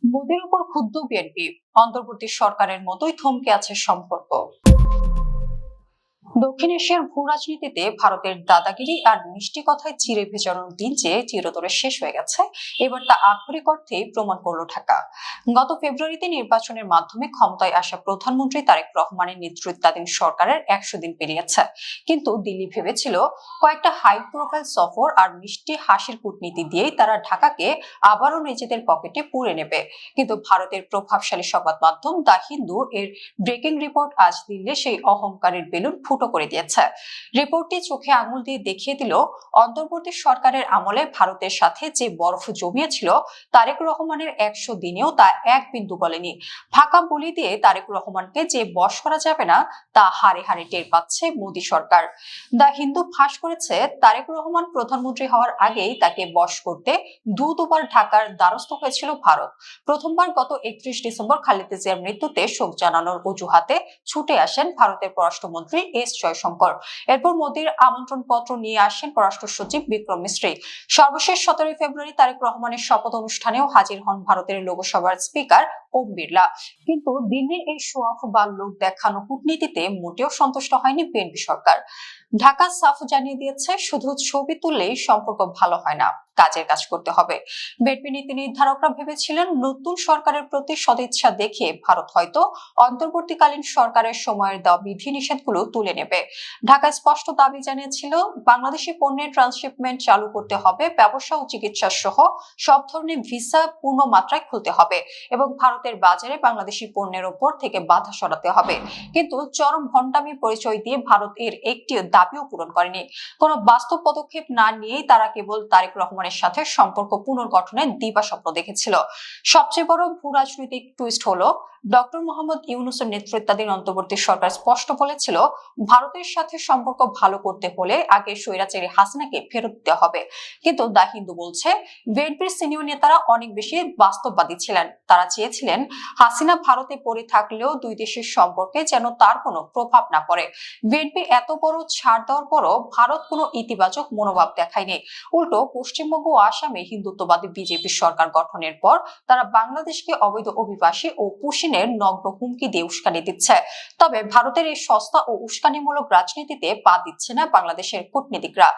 মোদির উপর ক্ষুব্ধ বিএনপি, অন্তর্বর্তী সরকারের মতোই থমকে আছে সম্পর্ক। দক্ষিণ এশিয়ার ভূ রাজনীতিতে ভারতের দাদাগিরি আর মিষ্টি কথায় চিড়ে ভেজানোর দিন যে চিরতরে শেষ হয়ে গেছে, এবার তা আক্ষরিক অর্থে প্রমাণ করল ঢাকা। গত ফেব্রুয়ারিতে নির্বাচনের মাধ্যমে ক্ষমতায় আসা প্রধানমন্ত্রী তারেক রহমানের নেতৃত্বাধীন সরকারের 100 দিন পেরিয়েছে, কিন্তু দিল্লি ভেবেছিল কয়েকটা হাই প্রোফাইল সফর আর মিষ্টি হাসির কূটনীতি দিয়েই তারা ঢাকাকে আবারও নিজেদের পকেটে পুরে নেবে। কিন্তু ভারতের প্রভাবশালী সংবাদ মাধ্যম দ্য হিন্দু এর ব্রেকিং রিপোর্ট আজ দিল্লি সেই অহংকারের বেলুন ফুটো করে দিয়েছে। রিপোর্টটি চোখে আঙুল দিয়ে দেখিয়ে দিল, অন্তর্বর্তী সরকারের আমলে ভারতের সাথে যে বরফ জমিয়েছিল তারেক রহমানের 100 দিনেও তা এক বিন্দু গলেনি। ফাঁকা বলি দিয়ে তারেক রহমানকে যে বশ করা যাবে না তা হারে হারে টের পাচ্ছে মোদী সরকার। দ্য হিন্দু ফাঁস করেছে, তারেক রহমান প্রধানমন্ত্রী হওয়ার আগেই তাকে বশ করতে দুবার ঢাকার দ্বারস্থ হয়েছিল ভারত। প্রথমবার গত 31 ডিসেম্বর খালেদা জিয়ার মৃত্যুতে শোক জানানোর অজুহাতে ছুটে আসেন ভারতের পররাষ্ট্রমন্ত্রী এস জয়শঙ্কর। এরপর মোদীর আমন্ত্রণ পত্র নিয়ে আসেন পররাষ্ট্র সচিব বিক্রম মিশ্রি। সর্বশেষ 17 ফেব্রুয়ারি তারেক রহমানের শপথ অনুষ্ঠানেও হাজির হন ভারতের লোকসভার স্পিকার ওম বিড়লা। কিন্তু দিল্লির এই শো অফ বা লোক দেখানো কূটনীতিতে মোটেও সন্তুষ্ট হয়নি বিএনপি সরকার। ঢাকা সাফ জানিয়ে দিয়েছে, শুধু ছবি তুললেই সম্পর্ক ভালো হয় না, কাজের কাজ করতে হবে। বিএনপি নীতি নির্ধারকরা ভেবেছিলেন নতুন সরকারের প্রতি সদিচ্ছা দেখে ভারত হয়তো অন্তর্বর্তীকালীন সরকারের সময়ের দেওয়া বিধিনিষেধগুলো তুলে নেবে। ঢাকা স্পষ্ট দাবি জানিয়েছিল, বাংলাদেশি পণ্যের ট্রান্সশিপমেন্ট চালু করতে হবে, ব্যবসা ও চিকিৎসা সহ সব ধরনের ভিসা পূর্ণ মাত্রায় খুলতে হবে এবং ভারতের বাজারে বাংলাদেশি পণ্যের ওপর থেকে বাধা সরাতে হবে। কিন্তু চরম ভণ্ডামি পরিচয় দিয়ে ভারত এর একটি দাবিও পূরণ করেনি। কোনো বাস্তব পদক্ষেপ না নিয়েই তারা কেবল তারেক রহমানের সাথে সম্পর্ক পুনর্গঠনের দিবাস্বপ্ন দেখেছিল। সবচেয়ে বড় ভূ রাজনৈতিক টুইস্ট হলো, ডক্টর মোহাম্মদ ইউনূসের নেতৃত্বাধীন অন্তর্বর্তী সরকার স্পষ্ট বলেছিল, ভারতের সাথে সম্পর্ক ভালো করতে হলে আগে স্বৈরাচারী হাসিনাকে ফেরত দিতে হবে। কিন্তু দ্য হিন্দু বলছে, বিএনপির সিনিয়র নেতারা অনেক বেশি বাস্তববাদী ছিলেন। তারা চেয়েছিলেন হাসিনা ভারতে পড়ে থাকলেও দুই দেশের সম্পর্কে যেন তার কোনো প্রভাব না পড়ে। বিএনপি এত বড় ছাড় দেওয়ার পরও ভারত কোনো ইতিবাচক মনোভাব দেখায়নি। উল্টো পশ্চিমবঙ্গ ও আসামে হিন্দুত্ববাদী বিজেপি সরকার গঠনের পর তারা বাংলাদেশকে অবৈধ অভিবাসী ও পুশিনের নগ্ন হুমকি দিয়ে উস্কানি দিচ্ছে। তবে ভারতের এই সস্তা ও উস্কানিমূলক রাজনীতিতে পা দিচ্ছে না বাংলাদেশের কূটনীতিকরা।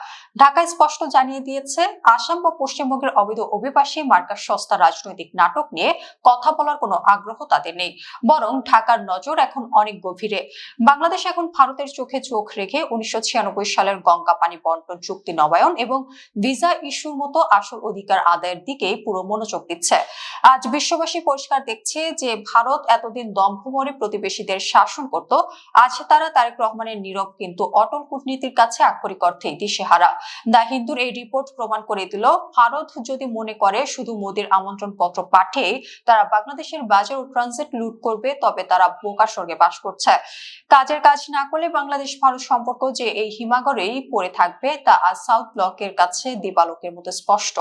ঢাকায় স্পষ্ট জানিয়ে দিয়েছে, আসাম বা পশ্চিমবঙ্গের অবৈধ অভিবাসী মার্কার সস্তা রাজনৈতিক নাটক নিয়ে কথা বলার কোনো আগ্রহ তাদের নেই। বরং ঢাকার নজর এখন অনেক গভীরে। বাংলাদেশ এখন ভারতের চোখে চোখ রেখে 1996 সালের গঙ্গা পানি বন্টন চুক্তি নবায়ন এবং ভিসা ইস্যুর মতো আসল অধিকার আদায়ের দিকে পুরো মনোযোগ দিচ্ছে। আজ বিশ্ববাসী পরিষ্কার দেখছে যে ভারত এতদিন দম্ভমরে প্রতিবেশীদের শাসন করত, আজ তারা তারেক রহমানের নীরব কিন্তু অটল কূটনীতির কাছে আক্ষরিক অর্থে দিশেহারা। দ্য হিন্দুর এই রিপোর্ট প্রমাণ করে দিল, ভারত যদি মনে করে শুধু মোদির আমন্ত্রণ পত্র পাঠিয়ে তারা বাংলাদেশের বাজার ও ট্রানজিট লুট করবে, তবে তারা বোকার স্বর্গে বাস করছে। কাজের কাজ না করলে বাংলাদেশ ভারত সম্পর্ক যে এই হিমাগরেই পড়ে থাকবে তা আজ সাউথ ব্লকের কাছে দিবালোকের মতো স্পষ্ট।